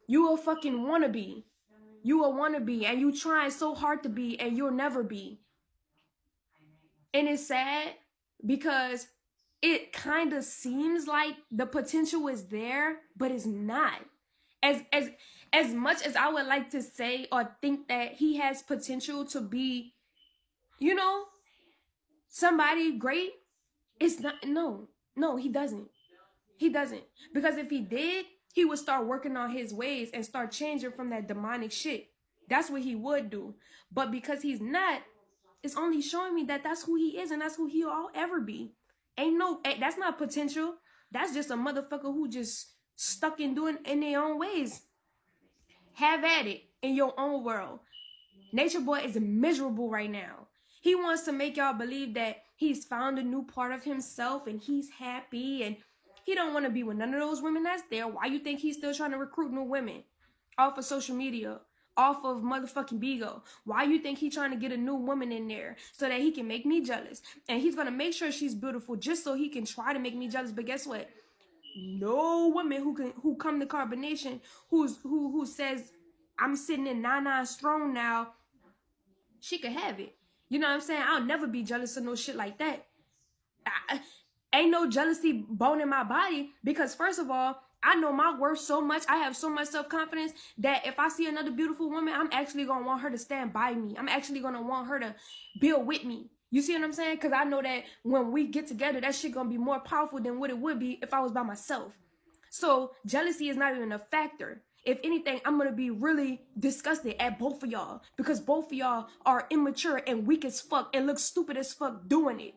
You a fucking wannabe. You a wannabe and you trying so hard to be and you'll never be. And it's sad because it kind of seems like the potential is there, but it's not. As much as I would like to say or think that he has potential to be, you know, somebody great, it's not, no, he doesn't. He doesn't. Because if he did, he would start working on his ways and start changing from that demonic shit. That's what he would do. But because he's not, it's only showing me that that's who he is and that's who he'll ever be. That's not potential. That's just a motherfucker who just stuck in doing in their own ways. Have at it in your own world. Nature Boy is miserable right now. He wants to make y'all believe that he's found a new part of himself and he's happy and he don't want to be with none of those women that's there. Why you think he's still trying to recruit new women off of social media, off of motherfucking Bigo? Why you think he's trying to get a new woman in there so that he can make me jealous? And he's going to make sure she's beautiful just so he can try to make me jealous. But guess what? No woman who come to Carbonation who says I'm sitting in 99 strong now, she could have it. You know what I'm saying? I'll never be jealous of no shit like that. Ain't no jealousy bone in my body because first of all, I know my worth so much. I have so much self-confidence that if I see another beautiful woman, I'm actually going to want her to stand by me. I'm actually going to want her to build with me. You see what I'm saying? Because I know that when we get together, that shit going to be more powerful than what it would be if I was by myself. So jealousy is not even a factor. If anything, I'm going to be really disgusted at both of y'all because both of y'all are immature and weak as fuck and look stupid as fuck doing it.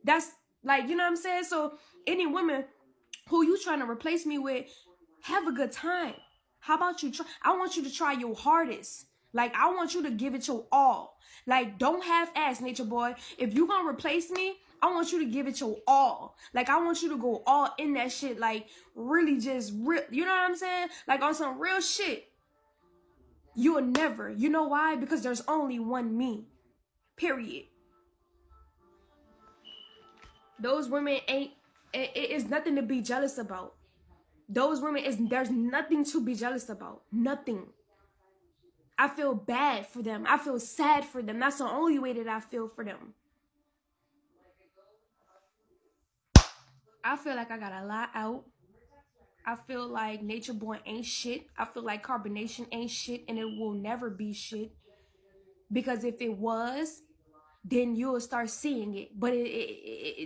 That's like, you know what I'm saying? So any woman who you trying to replace me with, have a good time. How about you try? I want you to try your hardest. Like, I want you to give it your all. Like, don't half-ass, Nature Boy. If you gonna replace me, I want you to give it your all. Like, I want you to go all in that shit. Like, really just real. You know what I'm saying? Like, on some real shit. You will never. You know why? Because there's only one me. Period. Those women ain't, it is nothing to be jealous about. Those women, there's nothing to be jealous about. Nothing. I feel bad for them. I feel sad for them. That's the only way that I feel for them. I feel like I got a lot out. I feel like Nature Boy ain't shit. I feel like Carbonation ain't shit and it will never be shit. Because if it was, then you'll start seeing it. But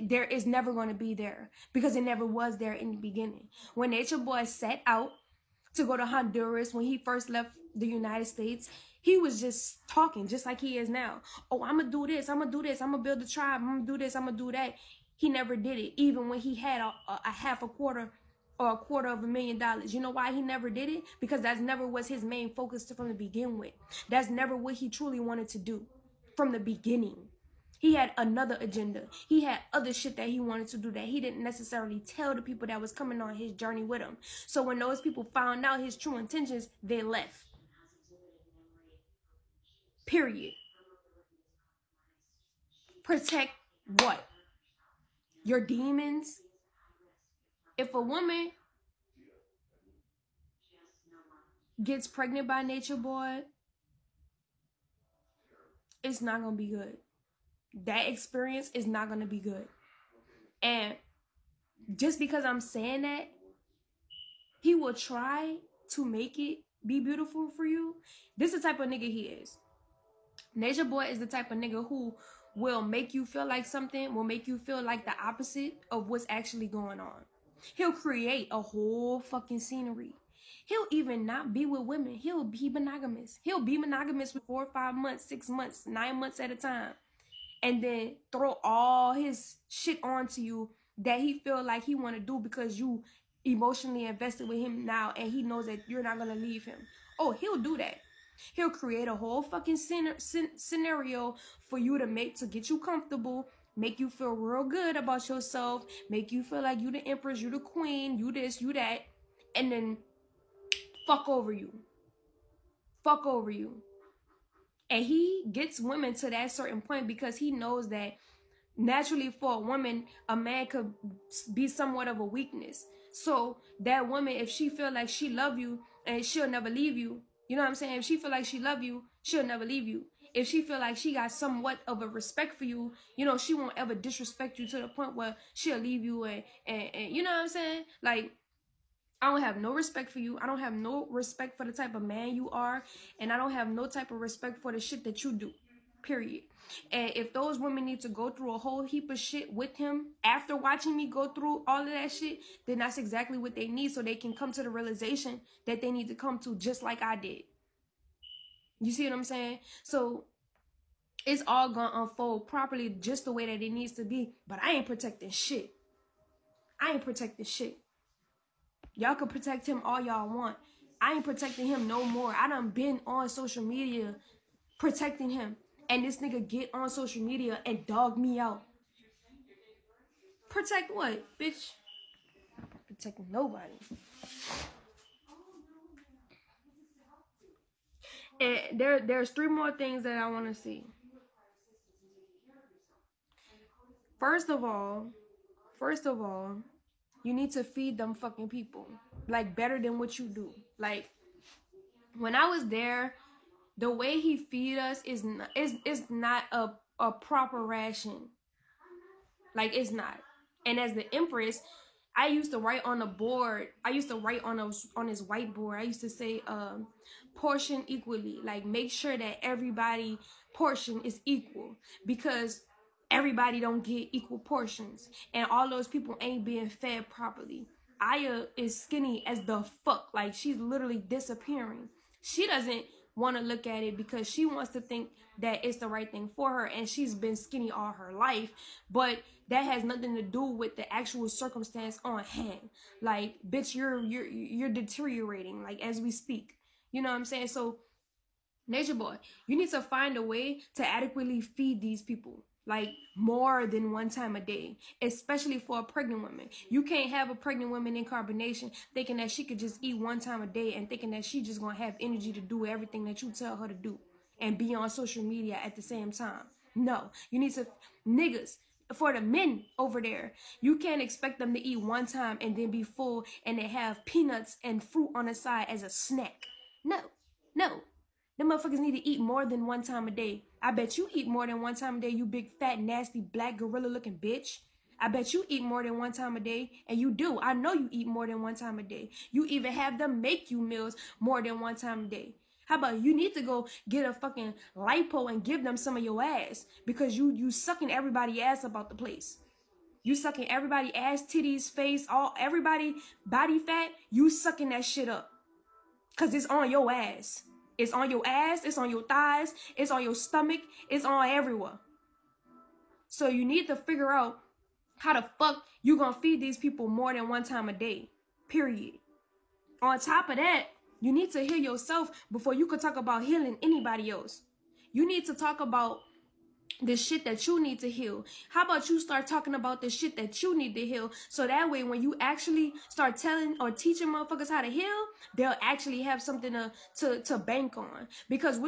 there is never going to be there because it never was there in the beginning. When Nature Boy set out to go to Honduras, when he first left the United States, he was just talking just like he is now. Oh, I'm going to do this. I'm going to do this. I'm going to build a tribe. I'm going to do this. I'm going to do that. He never did it, even when he had a half a quarter or $250,000. You know why he never did it? Because that's never was his main focus from the begin with. That's never what he truly wanted to do from the beginning. He had another agenda. He had other shit that he wanted to do that he didn't necessarily tell the people that was coming on his journey with him. So when those people found out his true intentions, they left. Period. Protect what? Your demons? If a woman gets pregnant by Nature Boy, it's not going to be good. That experience is not going to be good. And just because I'm saying that, he will try to make it be beautiful for you. This is the type of nigga he is. Nature Boy is the type of nigga who will make you feel like something, will make you feel like the opposite of what's actually going on. He'll create a whole fucking scenery. He'll even not be with women. He'll be monogamous. He'll be monogamous for 4 or 5 months, 6 months, 9 months at a time. And then throw all his shit onto you that he feel like he want to do because you emotionally invested with him now and he knows that you're not going to leave him. Oh, he'll do that. He'll create a whole fucking scenario for you to get you comfortable, make you feel real good about yourself, make you feel like you the empress, you the queen, you this, you that, and then fuck over you. Fuck over you. And he gets women to that certain point because he knows that naturally for a woman, a man could be somewhat of a weakness. So that woman, if she feel like she love you and she'll never leave you, you know what I'm saying? If she feel like she love you, she'll never leave you. If she feel like she got somewhat of a respect for you, you know, she won't ever disrespect you to the point where she'll leave you and you know what I'm saying? Like, I don't have no respect for you. I don't have no respect for the type of man you are. And I don't have no type of respect for the shit that you do. period. And if those women need to go through a whole heap of shit with him after watching me go through all of that shit, then that's exactly what they need, so they can come to the realization that they need to come to, just like I did. You see what I'm saying? So it's all gonna unfold properly just the way that it needs to be. But I ain't protecting shit. I ain't protecting shit. Y'all can protect him all y'all want. I ain't protecting him no more. I done been on social media protecting him. And this nigga get on social media and dog me out. Protect what, bitch? Protecting nobody. And there's 3 more things that I want to see. First of all, you need to feed them fucking people. Like, better than what you do. Like, when I was there, the way he feed us is not a proper ration. Like, it's not. And as the Empress, I used to write on the board. I used to write on his whiteboard. I used to say, portion equally. Like, make sure that everybody portion is equal, because everybody don't get equal portions, and all those people ain't being fed properly. Aya is skinny as the fuck. Like, she's literally disappearing. She doesn't want to look at it because she wants to think that it's the right thing for her, and she's been skinny all her life, but that has nothing to do with the actual circumstance on hand. Like, bitch, you're deteriorating, like, as we speak. You know what I'm saying? So, Nature Boy, you need to find a way to adequately feed these people. Like, more than 1 time a day, especially for a pregnant woman. You can't have a pregnant woman in carbonation thinking that she could just eat 1 time a day and thinking that she just gonna have energy to do everything that you tell her to do and be on social media at the same time. No, you need to, niggas, for the men over there, you can't expect them to eat 1 time and then be full and they have peanuts and fruit on the side as a snack. No. Them motherfuckers need to eat more than 1 time a day. I bet you eat more than 1 time a day, you big, fat, nasty, black, gorilla looking bitch. I bet you eat more than 1 time a day, and you do. I know you eat more than 1 time a day. You even have them make you meals more than 1 time a day. How about you need to go get a fucking lipo and give them some of your ass, because you sucking everybody ass about the place. You sucking everybody ass, titties, face, everybody body fat. You sucking that shit up, cause it's on your ass. It's on your ass, it's on your thighs, it's on your stomach, it's on everywhere. So you need to figure out how the fuck you gonna feed these people more than 1 time a day, period. On top of that, you need to heal yourself before you could talk about healing anybody else. You need to talk about the shit that you need to heal. How about you start talking about the shit that you need to heal, so that way when you actually start telling or teaching motherfuckers how to heal, they'll actually have something to bank on. Because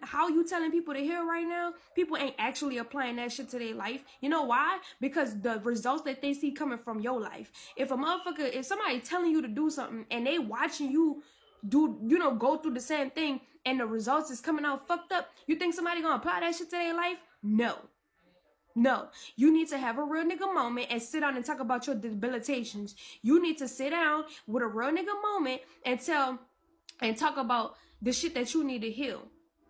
how you telling people to heal right now, people ain't actually applying that shit to their life. You know why? Because the results that they see coming from your life. If somebody telling you to do something and they watching you go through the same thing and the results is coming out fucked up, you think somebody gonna apply that shit to their life? No. You need to have a real nigga moment and sit down and talk about your debilitations. You need to sit down with a real nigga moment and talk about the shit that you need to heal.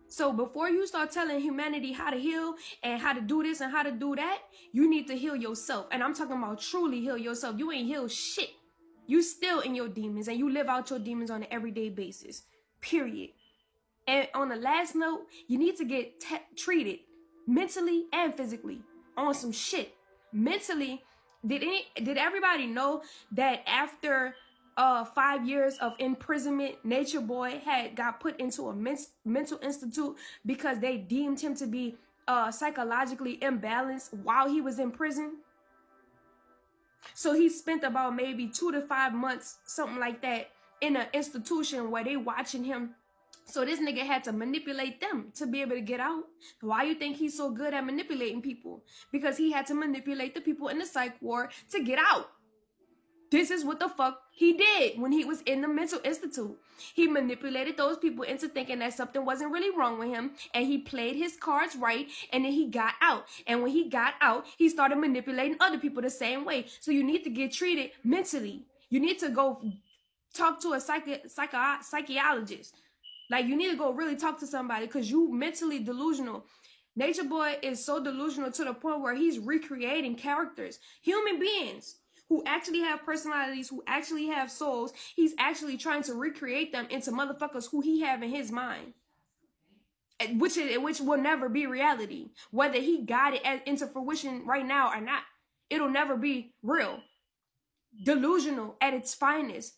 So before you start telling humanity how to heal and how to do this and how to do that, you need to heal yourself. And I'm talking about truly heal yourself. You ain't healed shit. You still in your demons, and you live out your demons on an everyday basis, period. And on the last note, you need to get treated mentally and physically on some shit. Mentally, did everybody know that after 5 years of imprisonment, Nature Boy got put into a mental institute because they deemed him to be psychologically imbalanced while he was in prison? So he spent about maybe 2 to 5 months, something like that, in an institution where they watching him. So this nigga had to manipulate them to be able to get out. Why you think he's so good at manipulating people? Because he had to manipulate the people in the psych ward to get out. This is what the fuck he did when he was in the mental institute. He manipulated those people into thinking that something wasn't really wrong with him, and he played his cards right, and then he got out. And when he got out, he started manipulating other people the same way. So you need to get treated mentally. You need to go talk to a psychologist. Like, you need to go really talk to somebody, because you mentally delusional. Nature Boy is so delusional to the point where he's recreating characters, human beings who actually have personalities, who actually have souls. He's actually trying to recreate them into motherfuckers who he have in his mind, which will never be reality. Whether he got it into fruition right now or not, it'll never be real. Delusional at its finest.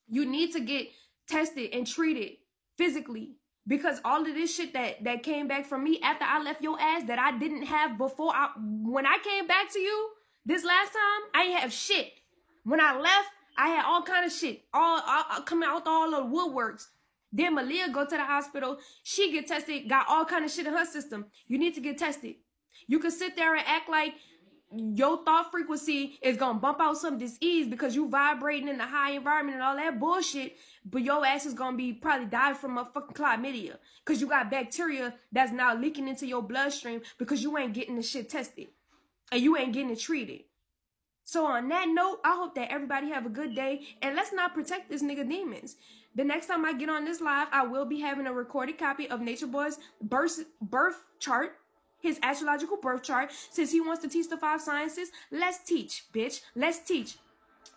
You need to get tested and treated physically, because all of this shit that came back from me after I left your ass that I didn't have before. When I came back to you this last time, I ain't have shit. When I left, I had all kind of shit, all coming out all the woodworks. Then Malia go to the hospital. She get tested, got all kind of shit in her system. You need to get tested. You can sit there and act like your thought frequency is gonna bump out some disease because you vibrating in a high environment and all that bullshit, but your ass is gonna be probably die from a fucking chlamydia because you got bacteria that's now leaking into your bloodstream because you ain't getting the shit tested and you ain't getting it treated. So on that note, I hope that everybody have a good day, and let's not protect this nigga demons. The next time I get on this live, I will be having a recorded copy of Nature Boy's birth chart, his astrological birth chart. Since he wants to teach the 5 sciences, let's teach, bitch. Let's teach.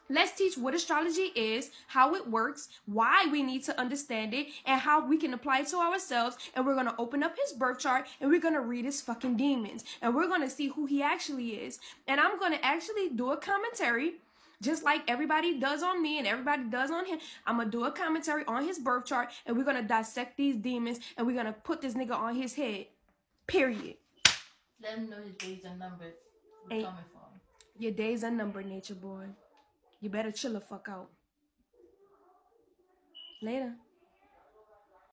Let's teach what astrology is, how it works, why we need to understand it, and how we can apply it to ourselves. And we're going to open up his birth chart, and we're going to read his fucking demons. And we're going to see who he actually is. And I'm going to actually do a commentary, just like everybody does on me and everybody does on him. I'm going to do a commentary on his birth chart, and we're going to dissect these demons, and we're going to put this nigga on his head. Period. Let him know his days are numbered. We're coming for him. Your days are numbered, Nature Boy. You better chill the fuck out. Later.